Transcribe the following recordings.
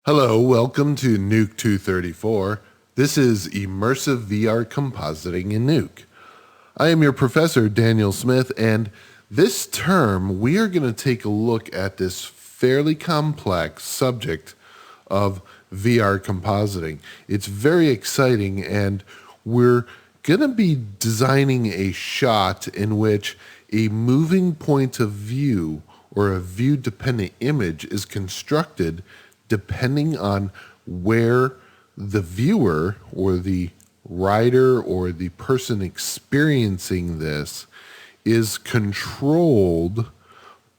Hello, welcome to Nuke 234. This is Immersive VR Compositing in Nuke. I am your professor, Daniel Smith, and this term we are going to take a look at this fairly complex subject of VR compositing. It's very exciting, and we're going to be designing a shot in which a moving point of view or a view-dependent image is constructed depending on where the viewer or the writer or the person experiencing this is controlled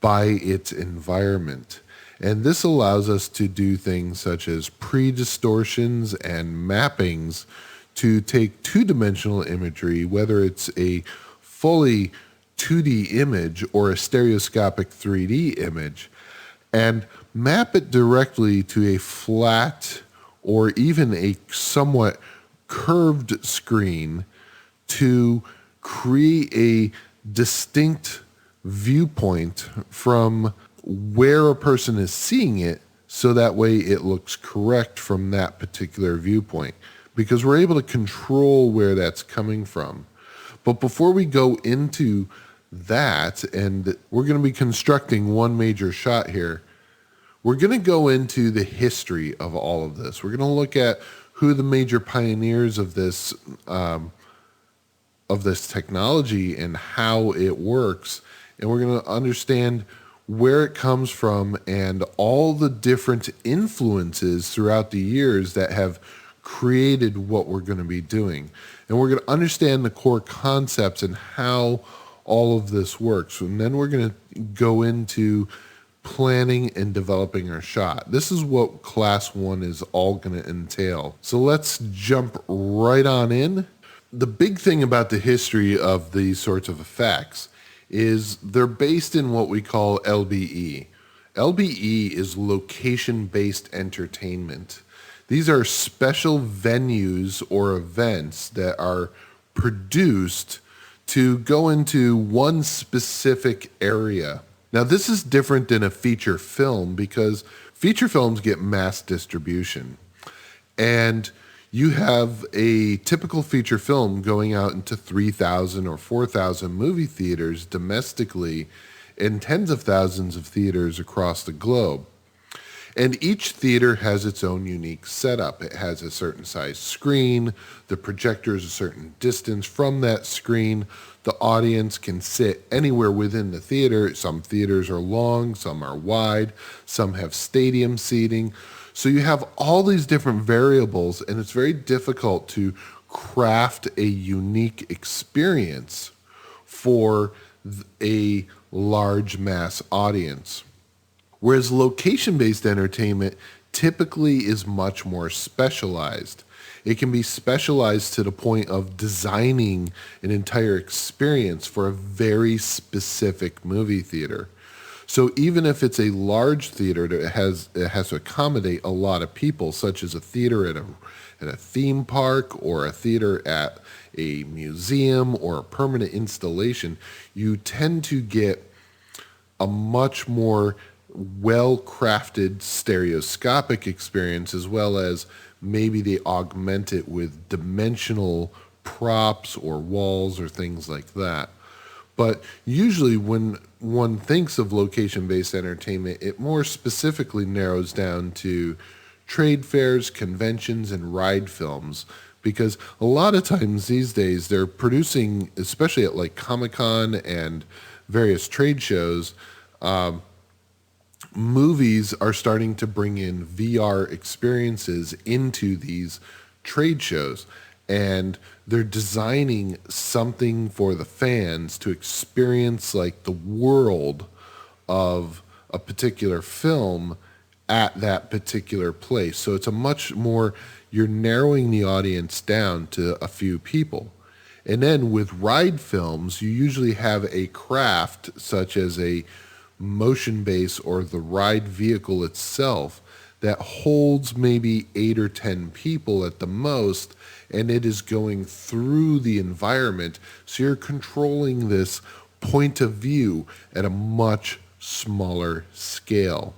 by its environment. And this allows us to do things such as pre-distortions and mappings to take two-dimensional imagery, whether it's a fully 2D image or a stereoscopic 3D image, and map it directly to a flat or even a somewhat curved screen to create a distinct viewpoint from where a person is seeing it, so that way it looks correct from that particular viewpoint, because we're able to control where that's coming from. But before we go into that, and we're going to be constructing one major shot here, we're going to go into the history of all of this. We're going to look at who the major pioneers of this technology and how it works, and we're going to understand where it comes from and all the different influences throughout the years that have created what we're going to be doing. And we're going to understand the core concepts and how all of this works. And then we're going to go into planning and developing our shot. This is what class 1 is all going to entail. So let's jump right on in. The big thing about the history of these sorts of effects is they're based in what we call LBE. LBE is location-based entertainment. These are special venues or events that are produced to go into one specific area. Now, this is different than a feature film because feature films get mass distribution. And you have a typical feature film going out into 3,000 or 4,000 movie theaters domestically and tens of thousands of theaters across the globe. And each theater has its own unique setup. It has a certain size screen. The projector is a certain distance from that screen. The audience can sit anywhere within the theater. Some theaters are long, some are wide, some have stadium seating. So you have all these different variables, and it's very difficult to craft a unique experience for a large mass audience. Whereas location-based entertainment typically is much more specialized. It can be specialized to the point of designing an entire experience for a very specific movie theater. So even if it's a large theater that has to accommodate a lot of people, such as a theater at a theme park or a theater at a museum or a permanent installation, you tend to get a much more well-crafted stereoscopic experience, as well as maybe they augment it with dimensional props or walls or things like that. But usually when one thinks of location-based entertainment, it more specifically narrows down to trade fairs, conventions, and ride films, because a lot of times these days they're producing, especially at like Comic-Con and various trade shows, movies are starting to bring in VR experiences into these trade shows, and they're designing something for the fans to experience like the world of a particular film at that particular place. So it's a much more, you're narrowing the audience down to a few people. And then with ride films, you usually have a craft such as a motion base or the ride vehicle itself that holds maybe 8 or 10 people at the most, and it is going through the environment. So you're controlling this point of view at a much smaller scale.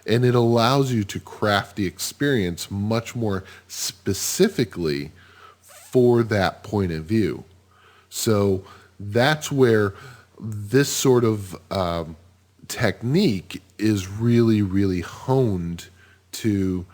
And it allows you to craft the experience much more specifically for that point of view. So that's where this sort of technique is really, really honed to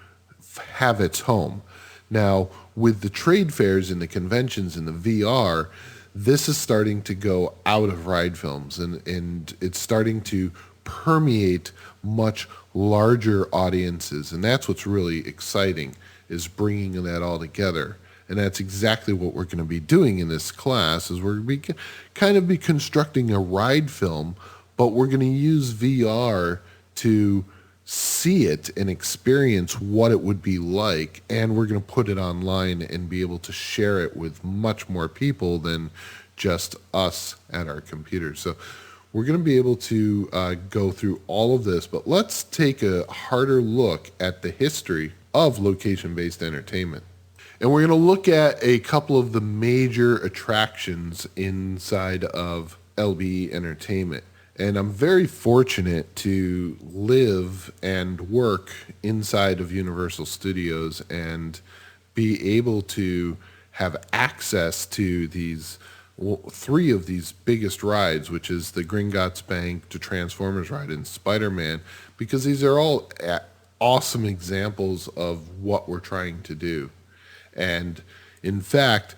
have its home. Now, with the trade fairs and the conventions and the VR, this is starting to go out of ride films, and it's starting to permeate much larger audiences. And that's what's really exciting, is bringing that all together. And that's exactly what we're going to be doing in this class, is we're going to kind of be constructing a ride film, but we're going to use VR to see it and experience what it would be like, and we're going to put it online and be able to share it with much more people than just us at our computers. So we're going to be able to go through all of this, but let's take a harder look at the history of location-based entertainment. And we're going to look at a couple of the major attractions inside of LBE Entertainment. And I'm very fortunate to live and work inside of Universal Studios and be able to have access to these three of these biggest rides, which is the Gringotts Bank, the Transformers ride, and Spider-Man, because these are all awesome examples of what we're trying to do. And in fact,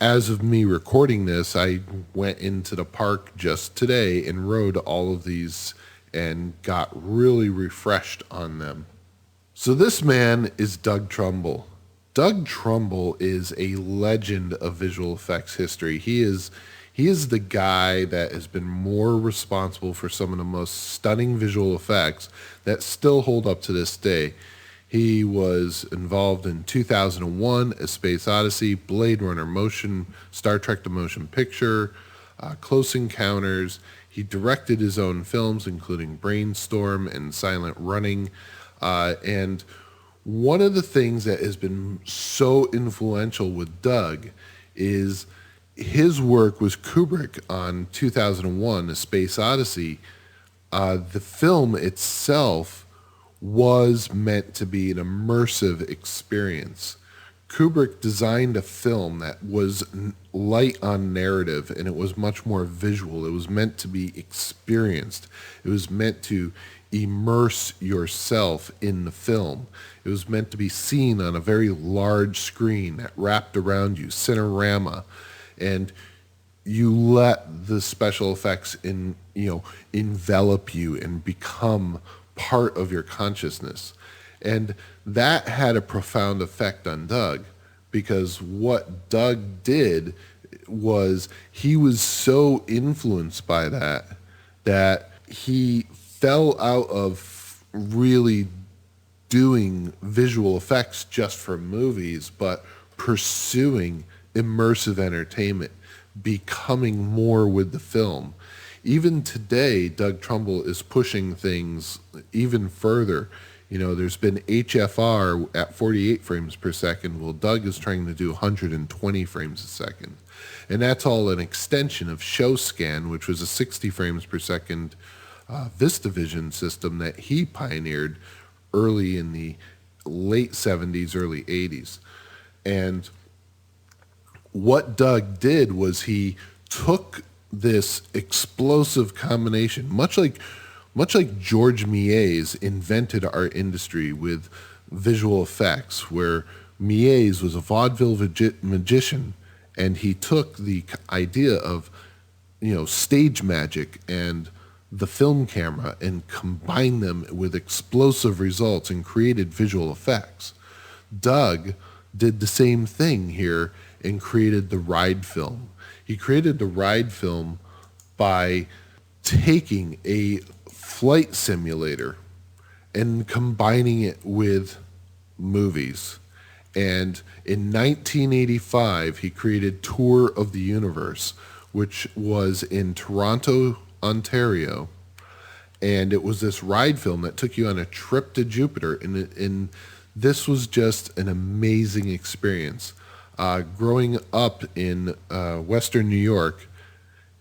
as of me recording this, I went into the park just today and rode all of these and got really refreshed on them. So this man is Doug Trumbull. Doug Trumbull is a legend of visual effects history. He is the guy that has been more responsible for some of the most stunning visual effects that still hold up to this day. He was involved in 2001, A Space Odyssey, Blade Runner Motion, Star Trek The Motion Picture, Close Encounters. He directed his own films, including Brainstorm and Silent Running. And one of the things that has been so influential with Doug is his work with Kubrick on 2001, A Space Odyssey. The film itself was meant to be an immersive experience. Kubrick designed a film that was light on narrative, and it was much more visual. It was meant to be experienced. It was meant to immerse yourself in the film. It was meant to be seen on a very large screen that wrapped around you, Cinerama, and you let the special effects envelop you and become part of your consciousness. And that had a profound effect on Doug, because what Doug did was he was so influenced by that he fell out of really doing visual effects just for movies, but pursuing immersive entertainment, becoming more with the film. Even today, Doug Trumbull is pushing things even further. There's been HFR at 48 frames per second. Well, Doug is trying to do 120 frames a second. And that's all an extension of ShowScan, which was a 60 frames per second VistaVision system that he pioneered early in the late 70s, early 80s. And what Doug did was he took this explosive combination, much like George Méliès invented our industry with visual effects, where Méliès was a vaudeville magician, and he took the idea of stage magic and the film camera and combined them with explosive results and created visual effects. Doug did the same thing here and created the ride film. He created the ride film by taking a flight simulator and combining it with movies. And in 1985, he created Tour of the Universe, which was in Toronto, Ontario. And it was this ride film that took you on a trip to Jupiter. And this was just an amazing experience. Growing up in Western New York,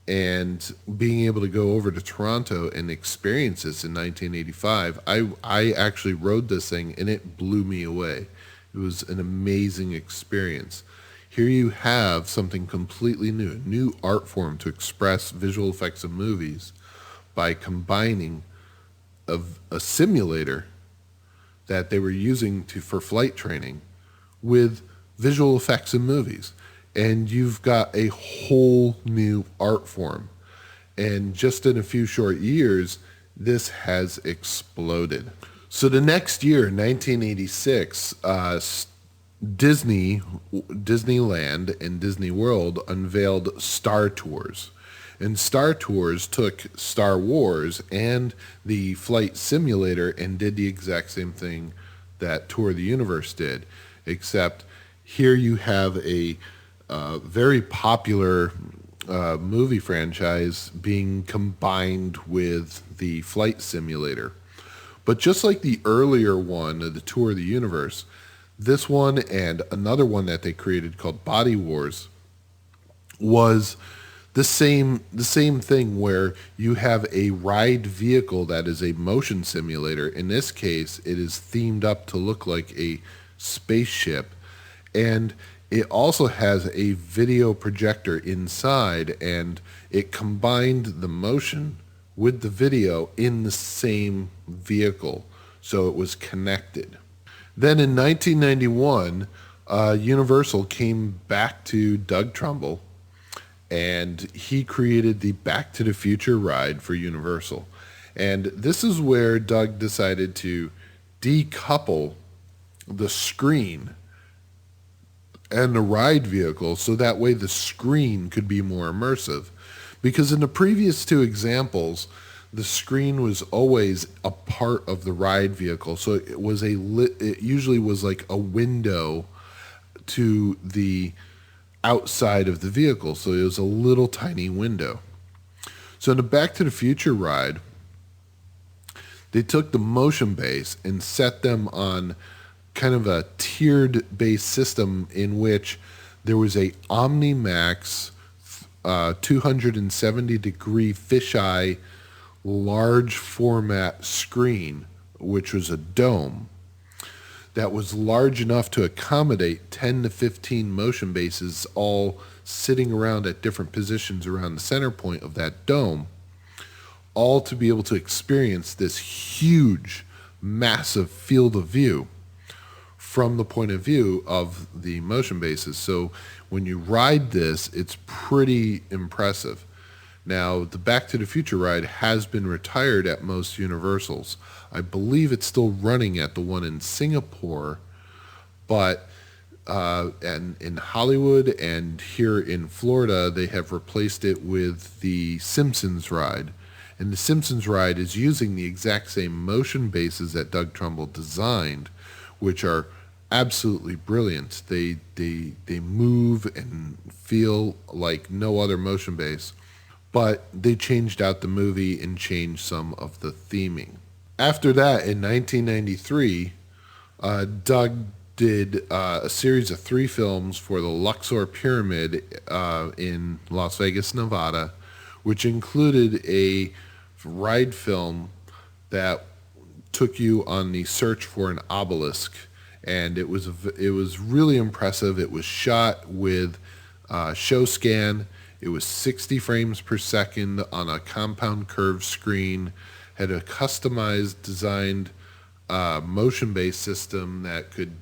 and being able to go over to Toronto and experience this in 1985, I actually rode this thing and it blew me away. It was an amazing experience. Here you have something completely new, a new art form to express visual effects of movies by combining a simulator that they were using for flight training with visual effects in movies. And you've got a whole new art form. And just in a few short years, this has exploded. So the next year, 1986, Disneyland and Disney World unveiled Star Tours. And Star Tours took Star Wars and the flight simulator and did the exact same thing that Tour of the Universe did, except here you have a very popular movie franchise being combined with the flight simulator. But just like the earlier one, the Tour of the Universe, this one and another one that they created called Body Wars was the same thing, where you have a ride vehicle that is a motion simulator. In this case, it is themed up to look like a spaceship, and it also has a video projector inside, and it combined the motion with the video in the same vehicle, so it was connected. Then in 1991, Universal came back to Doug Trumbull, and he created the Back to the Future ride for Universal. And this is where Doug decided to decouple the screen and the ride vehicle, so that way the screen could be more immersive. Because in the previous two examples, the screen was always a part of the ride vehicle. So it usually was like a window to the outside of the vehicle. So it was a little tiny window. So in the Back to the Future ride, they took the motion base and set them on kind of a tiered base system in which there was a OmniMax 270 degree fisheye large format screen, which was a dome that was large enough to accommodate 10 to 15 motion bases, all sitting around at different positions around the center point of that dome, all to be able to experience this huge, massive field of view from the point of view of the motion bases. So when you ride this, it's pretty impressive. Now, the Back to the Future ride has been retired at most Universals. I believe it's still running at the one in Singapore, but and in Hollywood and here in Florida, they have replaced it with the Simpsons ride. And the Simpsons ride is using the exact same motion bases that Doug Trumbull designed, which are absolutely brilliant. They move and feel like no other motion base, but they changed out the movie and changed some of the theming. After that, in 1993, Doug did a series of 3 films for the Luxor Pyramid in Las Vegas, Nevada, which included a ride film that took you on the search for an obelisk. And it was really impressive. It was shot with show scan. It was 60 frames per second on a compound curved screen, had a customized designed motion-based system that could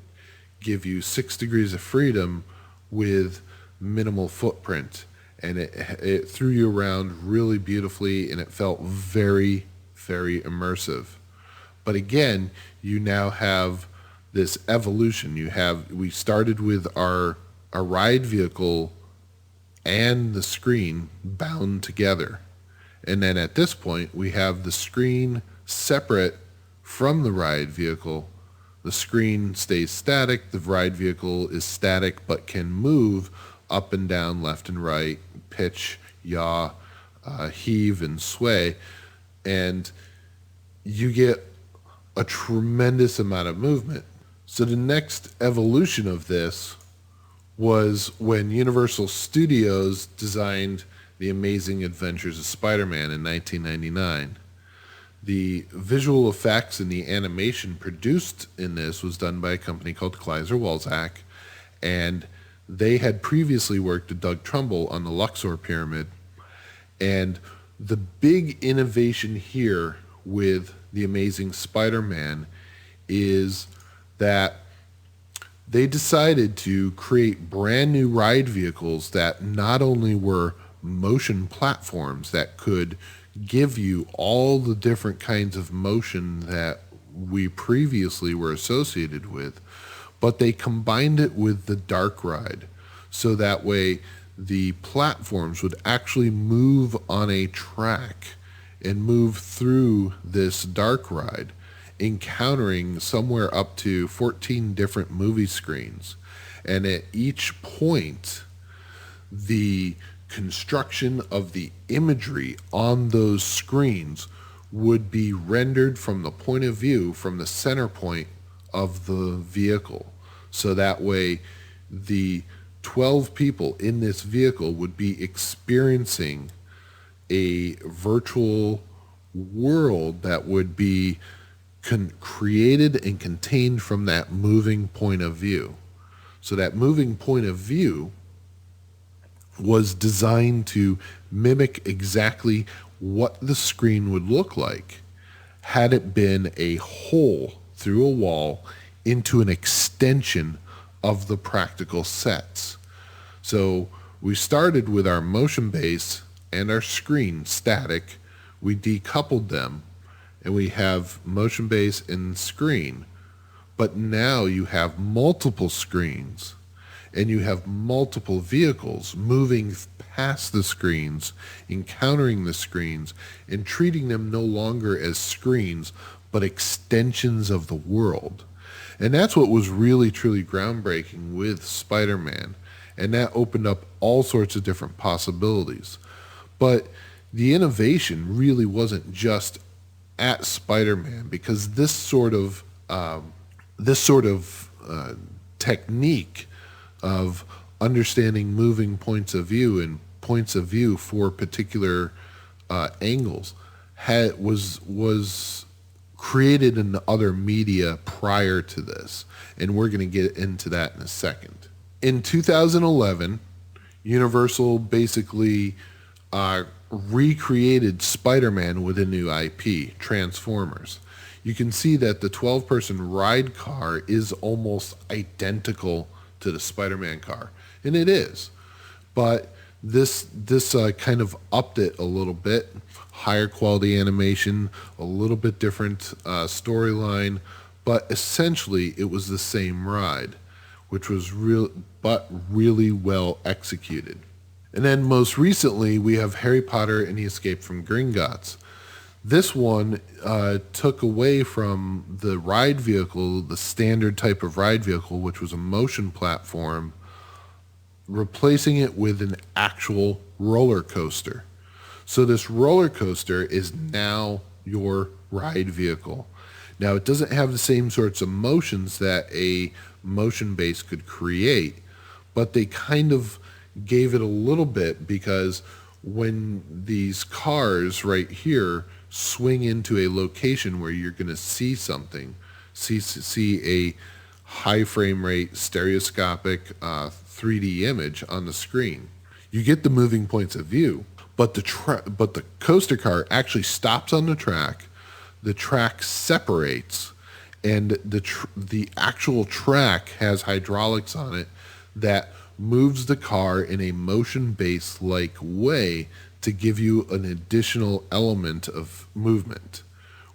give you 6 degrees of freedom with minimal footprint. And it threw you around really beautifully, and it felt very, very immersive. But again, you now have this evolution. We started with our ride vehicle and the screen bound together. And then at this point, we have the screen separate from the ride vehicle. The screen stays static. The ride vehicle is static but can move up and down, left and right, pitch, yaw, heave, and sway. And you get a tremendous amount of movement. So the next evolution of this was when Universal Studios designed The Amazing Adventures of Spider-Man in 1999. The visual effects and the animation produced in this was done by a company called Kleiser Walzak, and they had previously worked with Doug Trumbull on the Luxor Pyramid. And the big innovation here with The Amazing Spider-Man is that they decided to create brand new ride vehicles that not only were motion platforms that could give you all the different kinds of motion that we previously were associated with, but they combined it with the dark ride. So that way the platforms would actually move on a track and move through this dark ride, encountering somewhere up to 14 different movie screens. And at each point, the construction of the imagery on those screens would be rendered from the point of view, from the center point of the vehicle. So that way, the 12 people in this vehicle would be experiencing a virtual world that would be created and contained from that moving point of view. So that moving point of view was designed to mimic exactly what the screen would look like had it been a hole through a wall into an extension of the practical sets. So we started with our motion base and our screen static. We decoupled them, and we have motion base and screen. But now you have multiple screens, and you have multiple vehicles moving past the screens, encountering the screens, and treating them no longer as screens, but extensions of the world. And that's what was really, truly groundbreaking with Spider-Man. And that opened up all sorts of different possibilities. But the innovation really wasn't just at Spider-Man, because this sort of technique of understanding moving points of view and points of view for particular angles was created in the other media prior to this, and we're going to get into that in a second. In 2011, Universal basically recreated Spider-Man with a new IP, Transformers. You can see that the 12-person ride car is almost identical to the Spider-Man car, and it is. But this kind of upped it a little bit, higher quality animation, a little bit different storyline, but essentially it was the same ride, which was really well executed. And then most recently, we have Harry Potter and the Escape from Gringotts. This one took away from the ride vehicle, the standard type of ride vehicle, which was a motion platform, replacing it with an actual roller coaster. So this roller coaster is now your ride vehicle. Now, it doesn't have the same sorts of motions that a motion base could create, but they kind of gave it a little bit, because when these cars right here swing into a location where you're going to see something, see a high frame rate stereoscopic 3D image on the screen, you get the moving points of view, but the coaster car actually stops on the track separates, and the actual track has hydraulics on it that moves the car in a motion-based like way to give you an additional element of movement,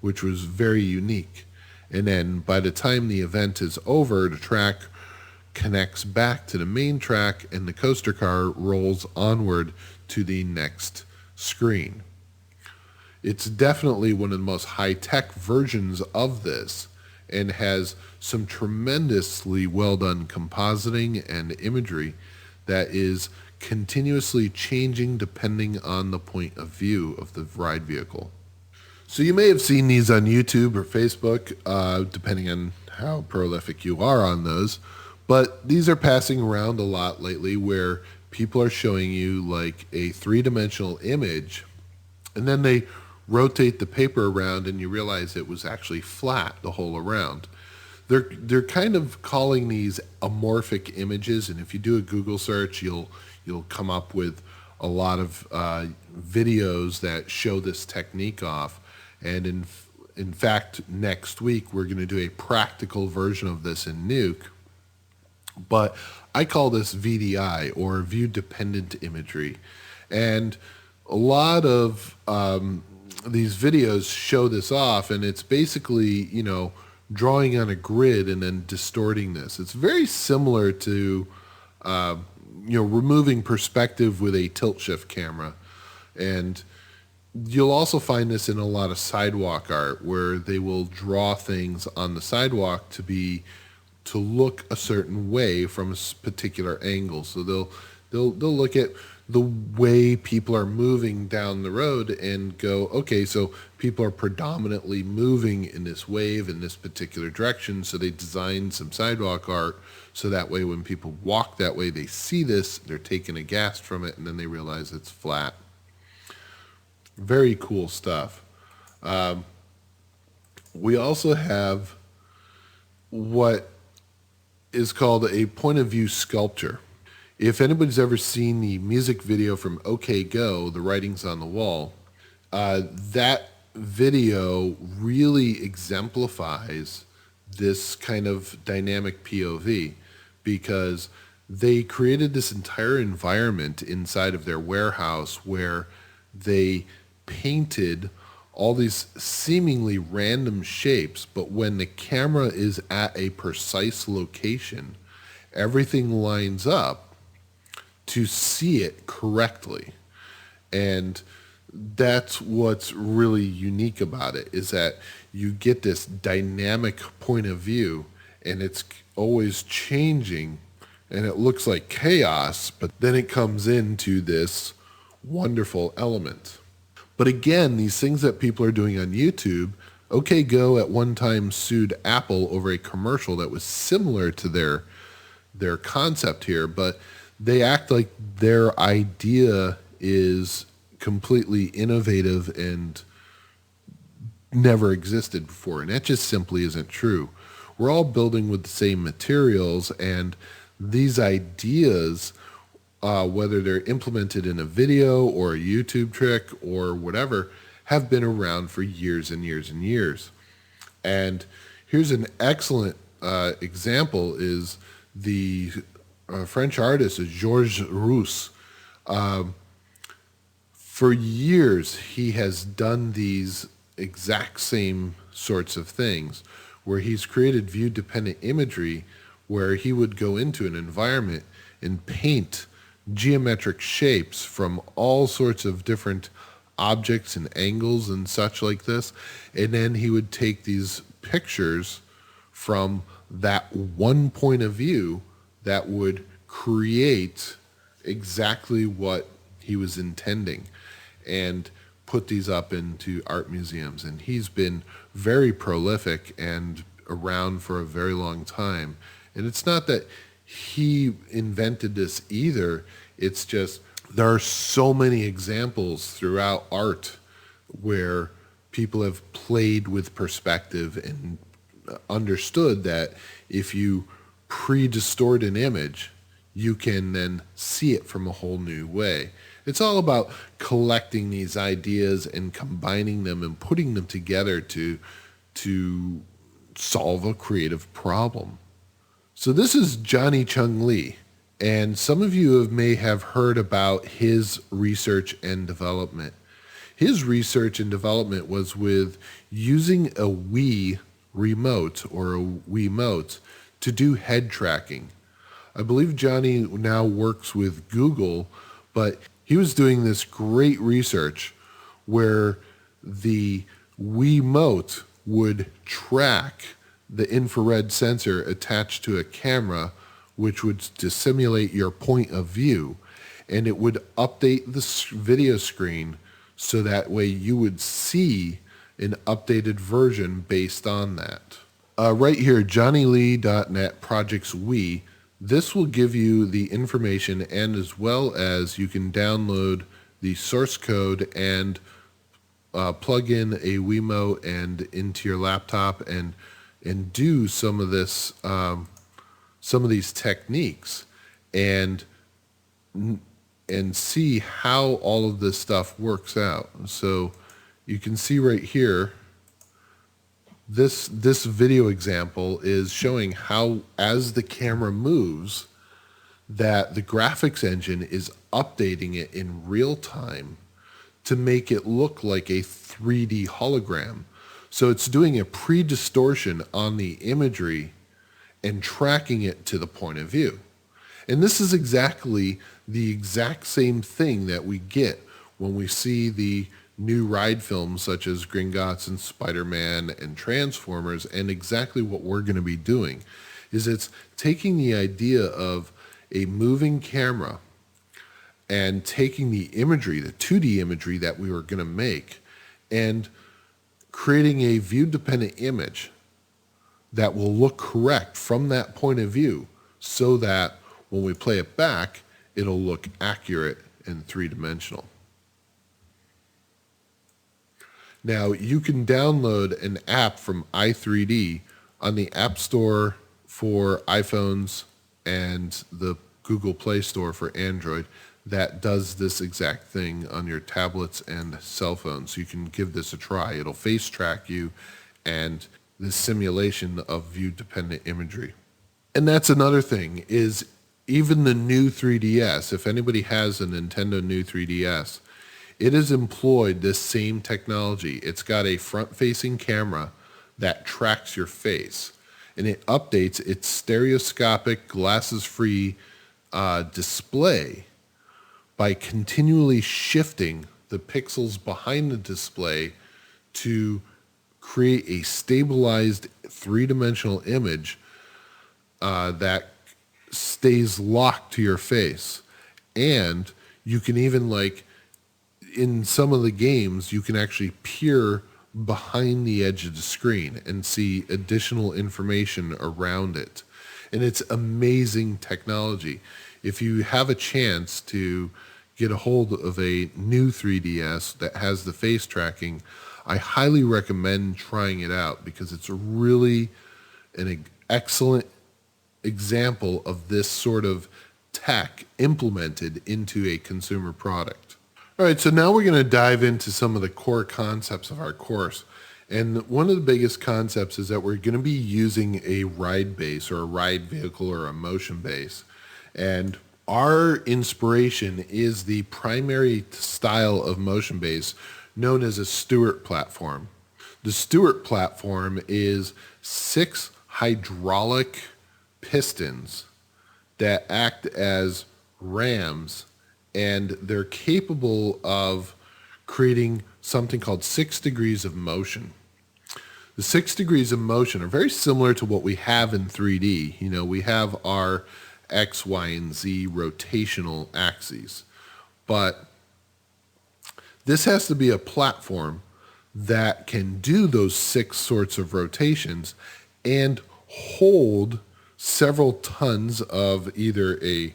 which was very unique. And then by the time the event is over, the track connects back to the main track and the coaster car rolls onward to the next screen. It's definitely one of the most high-tech versions of this, and has some tremendously well done compositing and imagery that is continuously changing depending on the point of view of the ride vehicle. So you may have seen these on YouTube or Facebook, depending on how prolific you are on those, but these are passing around a lot lately, where people are showing you like a three-dimensional image, and then they rotate the paper around and you realize it was actually flat the whole around. They're kind of calling these amorphic images, and if you do a Google search, you'll come up with a lot of videos that show this technique off. And in fact, next week we're going to do a practical version of this in Nuke. But I call this VDI, or view dependent imagery, and a lot of these videos show this off, and it's basically, drawing on a grid and then distorting this. It's very similar to removing perspective with a tilt shift camera. And you'll also find this in a lot of sidewalk art, where they will draw things on the sidewalk to look a certain way from a particular angle. So they'll look at the way people are moving down the road and go, okay, so people are predominantly moving in this wave in this particular direction. So they design some sidewalk art so that way when people walk that way, they see this, they're taken aghast from it, and then they realize it's flat. Very cool stuff. We also have what is called a point of view sculpture. If anybody's ever seen the music video from OK Go, The Writing's on the Wall, that video really exemplifies this kind of dynamic POV, because they created this entire environment inside of their warehouse where they painted all these seemingly random shapes, but when the camera is at a precise location, everything lines up to see it correctly. And that's what's really unique about it, is that you get this dynamic point of view, and it's always changing, and it looks like chaos, but then it comes into this wonderful element. But again, these things that people are doing on YouTube, OK Go at one time sued Apple over a commercial that was similar to their concept here, but they act like their idea is completely innovative and never existed before, and that just simply isn't true. We're all building with the same materials, and these ideas, whether they're implemented in a video or a YouTube trick or whatever, have been around for years and years and years. And here's an excellent example is the French artist Georges Rousse. For years, he has done these exact same sorts of things, where he's created view-dependent imagery, where he would go into an environment and paint geometric shapes from all sorts of different objects and angles and such like this, and then he would take these pictures from that one point of view that would create exactly what he was intending, and put these up into art museums. And he's been very prolific and around for a very long time. And it's not that he invented this either. It's just there are so many examples throughout art where people have played with perspective and understood that if you pre-distort an image, you can then see it from a whole new way. It's all about collecting these ideas and combining them and putting them together to solve a creative problem. So this is Johnny Chung Lee, and some of you may have heard about his research and development. His research and development was with using a Wii remote or a Wiimote to do head tracking. I believe Johnny now works with Google, but he was doing this great research where the Wiimote would track the infrared sensor attached to a camera, which would to simulate your point of view, and it would update the video screen so that way you would see an updated version based on that. Right here, JohnnyLee.net projects Wii. This will give you the information, and as well as you can download the source code and plug in a Wemo and into your laptop and do some of this some of these techniques and and see how all of this stuff works out. So you can see right here, this video example is showing how, as the camera moves, that the graphics engine is updating it in real time to make it look like a 3D hologram. So it's doing a pre-distortion on the imagery and tracking it to the point of view. And this is exactly the exact same thing that we get when we see the new ride films such as Gringotts and Spider-Man and Transformers, and exactly what we're going to be doing is it's taking the idea of a moving camera and taking the imagery, the 2D imagery that we were going to make, and creating a view-dependent image that will look correct from that point of view, so that when we play it back, it'll look accurate and three-dimensional. Now, you can download an app from i3D on the App Store for iPhones and the Google Play Store for Android that does this exact thing on your tablets and cell phones. So you can give this a try. It'll face track you and this simulation of view-dependent imagery. And that's another thing, is even the new 3DS, if anybody has a Nintendo new 3DS, it has employed this same technology. It's got a front-facing camera that tracks your face, and it updates its stereoscopic, glasses-free display by continually shifting the pixels behind the display to create a stabilized three-dimensional image that stays locked to your face. And you can even, like, in some of the games, you can actually peer behind the edge of the screen and see additional information around it. And it's amazing technology. If you have a chance to get a hold of a new 3DS that has the face tracking, I highly recommend trying it out, because it's really an excellent example of this sort of tech implemented into a consumer product. All right, so now we're going to dive into some of the core concepts of our course. And one of the biggest concepts is that we're going to be using a ride base, or a ride vehicle, or a motion base. And our inspiration is the primary style of motion base known as a Stewart platform. The Stewart platform is 6 hydraulic pistons that act as rams, and they're capable of creating something called 6 degrees of motion. The 6 degrees of motion are very similar to what we have in 3D. You know, we have our X, Y, and Z rotational axes, but this has to be a platform that can do those 6 sorts of rotations and hold several tons of either a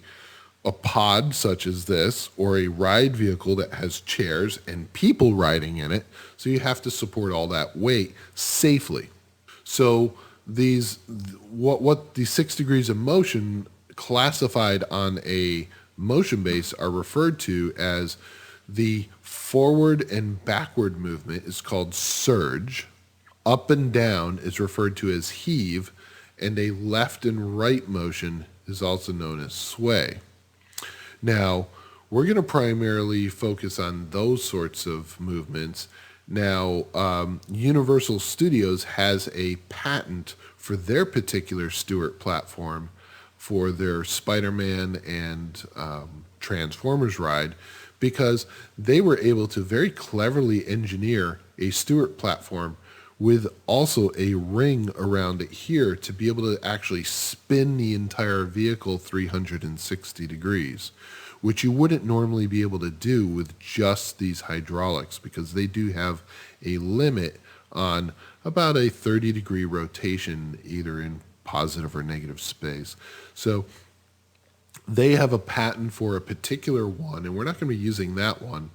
pod such as this, or a ride vehicle that has chairs and people riding in it. So you have to support all that weight safely. So these, what the 6 degrees of motion classified on a motion base are referred to as the forward and backward movement is called surge. Up and down is referred to as heave, and a left and right motion is also known as sway. Now, we're going to primarily focus on those sorts of movements. Now, Universal Studios has a patent for their particular Stewart platform for their Spider-Man and Transformers ride, because they were able to very cleverly engineer a Stewart platform with also a ring around it here to be able to actually spin the entire vehicle 360 degrees, which you wouldn't normally be able to do with just these hydraulics, because they do have a limit on about a 30-degree rotation, either in positive or negative space. So They have a patent for a particular one, and we're not going to be using that one,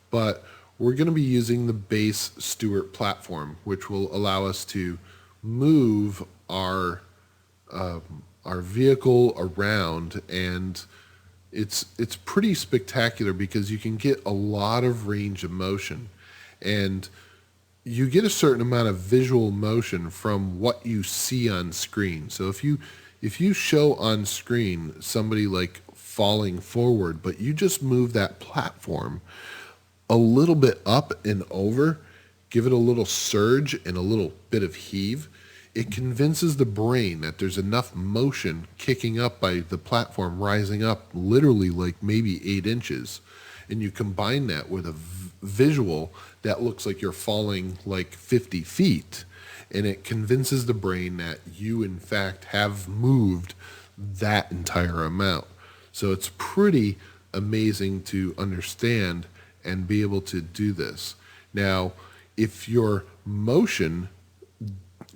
but we're going to be using the base Stuart platform, which will allow us to move our vehicle around, and it's pretty spectacular because you can get a lot of range of motion, and you get a certain amount of visual motion from what you see on screen. So if you show on screen somebody like falling forward, but you just move that platform a little bit up and over, give it a little surge and a little bit of heave, it convinces the brain that there's enough motion kicking up by the platform rising up literally like maybe 8 inches. And you combine that with a visual that looks like you're falling like 50 feet. And it convinces the brain that you, in fact, have moved that entire amount. So it's pretty amazing to understand and be able to do this. Now, if your motion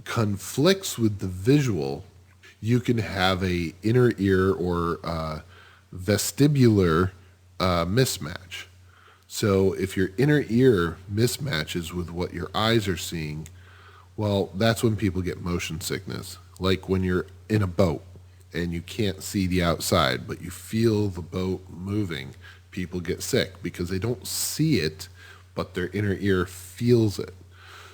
conflicts with the visual, you can have a inner ear or vestibular mismatch. So if your inner ear mismatches with what your eyes are seeing, well, that's when people get motion sickness. Like when you're in a boat and you can't see the outside, but you feel the boat moving, people get sick because they don't see it, but their inner ear feels it.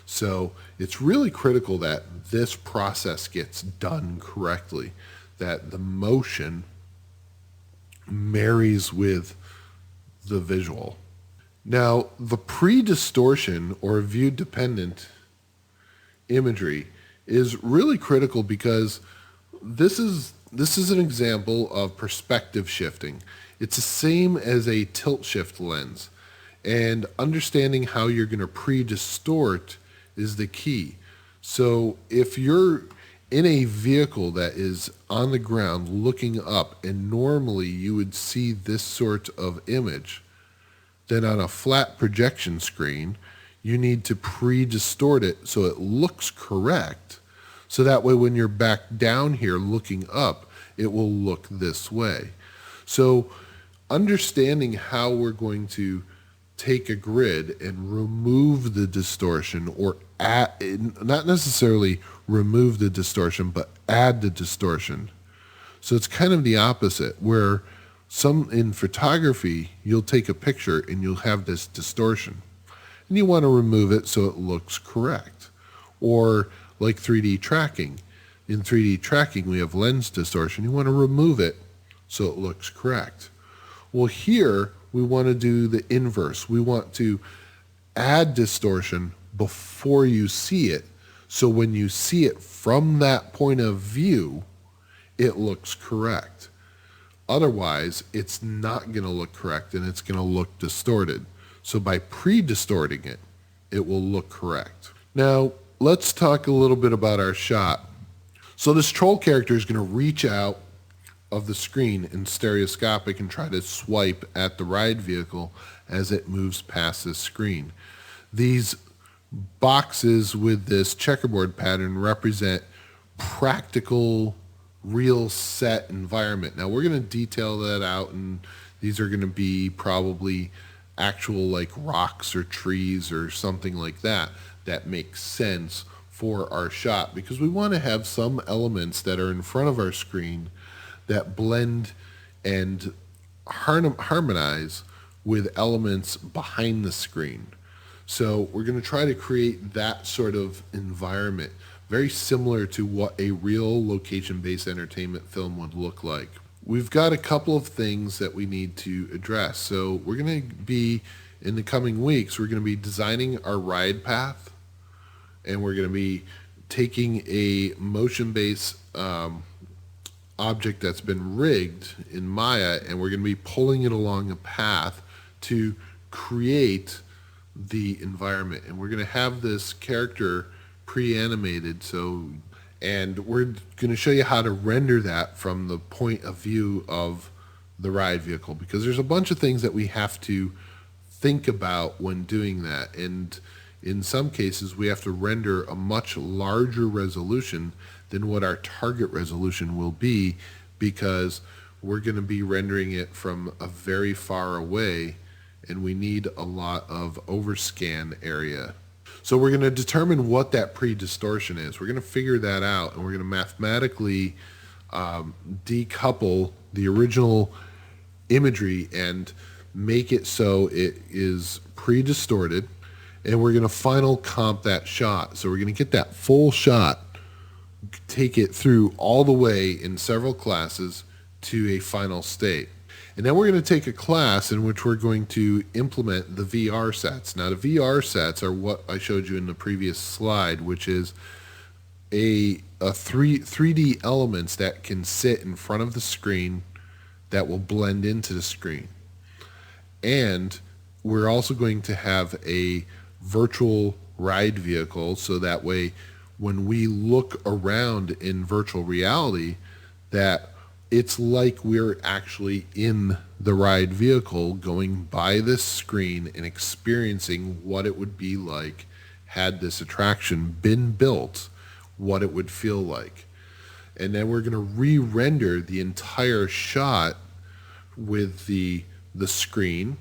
So it's really critical that this process gets done correctly, that the motion marries with the visual. Now, the pre-distortion or view-dependent imagery is really critical because this is an example of perspective shifting. It's the same as a tilt shift lens, and understanding how you're going to pre-distort is the key. So if you're in a vehicle that is on the ground looking up, and normally you would see this sort of image, then on a flat projection screen, you need to pre-distort it so it looks correct. So that way when you're back down here looking up, it will look this way. So understanding how we're going to take a grid and remove the distortion, or add, not necessarily remove the distortion, but add the distortion. So it's kind of the opposite, where in photography, you'll take a picture and you'll have this distortion, and you want to remove it so it looks correct. Or like 3D tracking. In 3D tracking, we have lens distortion. You want to remove it so it looks correct. Well, here, we want to do the inverse. We want to add distortion before you see it, so when you see it from that point of view, it looks correct. Otherwise, it's not going to look correct and it's going to look distorted. So by pre-distorting it, it will look correct. Now, let's talk a little bit about our shot. So this troll character is going to reach out of the screen in stereoscopic and try to swipe at the ride vehicle as it moves past this screen. These boxes with this checkerboard pattern represent practical, real set environment. Now we're going to detail that out, and these are going to be probably actual like rocks or trees or something like that makes sense for our shot, because we want to have some elements that are in front of our screen that blend and harmonize with elements behind the screen. So we're going to try to create that sort of environment, very similar to what a real location-based entertainment film would look like. We've got a couple of things that we need to address. So we're going to be, in the coming weeks, we're going to be designing our ride path, and we're going to be taking a motion-based object that's been rigged in Maya, and we're going to be pulling it along a path to create the environment. And we're going to have this character pre-animated, and we're going to show you how to render that from the point of view of the ride vehicle, because there's a bunch of things that we have to think about when doing that. And in some cases, we have to render a much larger resolution than what our target resolution will be, because we're going to be rendering it from a very far away, and we need a lot of overscan area. So we're going to determine what that pre-distortion is. We're going to figure that out, and we're going to mathematically decouple the original imagery and make it so it is pre-distorted, and we're going to final comp that shot. So we're going to get that full shot, take it through all the way in several classes to a final state. And then we're going to take a class in which we're going to implement the VR sets. Now, the VR sets are what I showed you in the previous slide, which is a 3D elements that can sit in front of the screen that will blend into the screen. And we're also going to have a virtual ride vehicle, so that way when we look around in virtual reality, that it's like we're actually in the ride vehicle going by this screen and experiencing what it would be like had this attraction been built, what it would feel like. And then we're going to re-render the entire shot with the screen,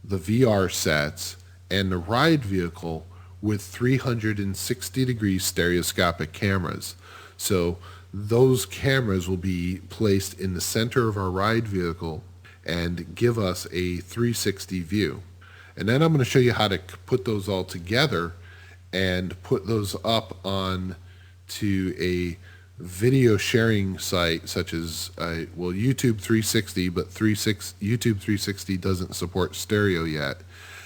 the VR sets, and the ride vehicle with 360-degree stereoscopic cameras. So those cameras will be placed in the center of our ride vehicle and give us a 360 view. And then I'm going to show you how to put those all together and put those up on to a video sharing site such as YouTube 360, but YouTube 360 doesn't support stereo yet.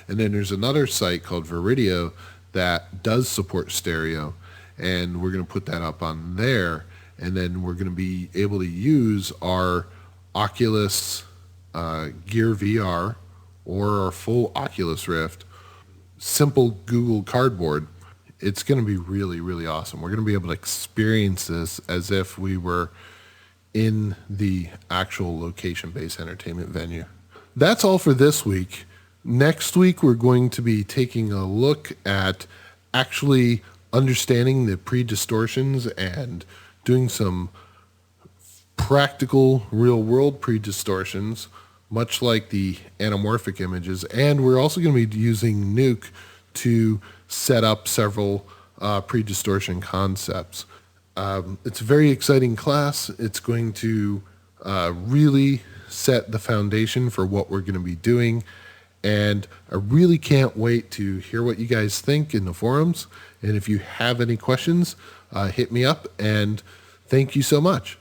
And then there's another site called Viridio that does support stereo, and we're going to put that up on there. And then we're going to be able to use our Oculus Gear VR or our full Oculus Rift, simple Google Cardboard. It's going to be really, really awesome. We're going to be able to experience this as if we were in the actual location-based entertainment venue. That's all for this week. Next week, we're going to be taking a look at actually understanding the pre-distortions and doing some practical real-world pre-distortions, much like the anamorphic images. And we're also going to be using Nuke to set up several pre-distortion concepts. It's a very exciting class. It's going to really set the foundation for what we're going to be doing. And I really can't wait to hear what you guys think in the forums. And if you have any questions, hit me up, and thank you so much.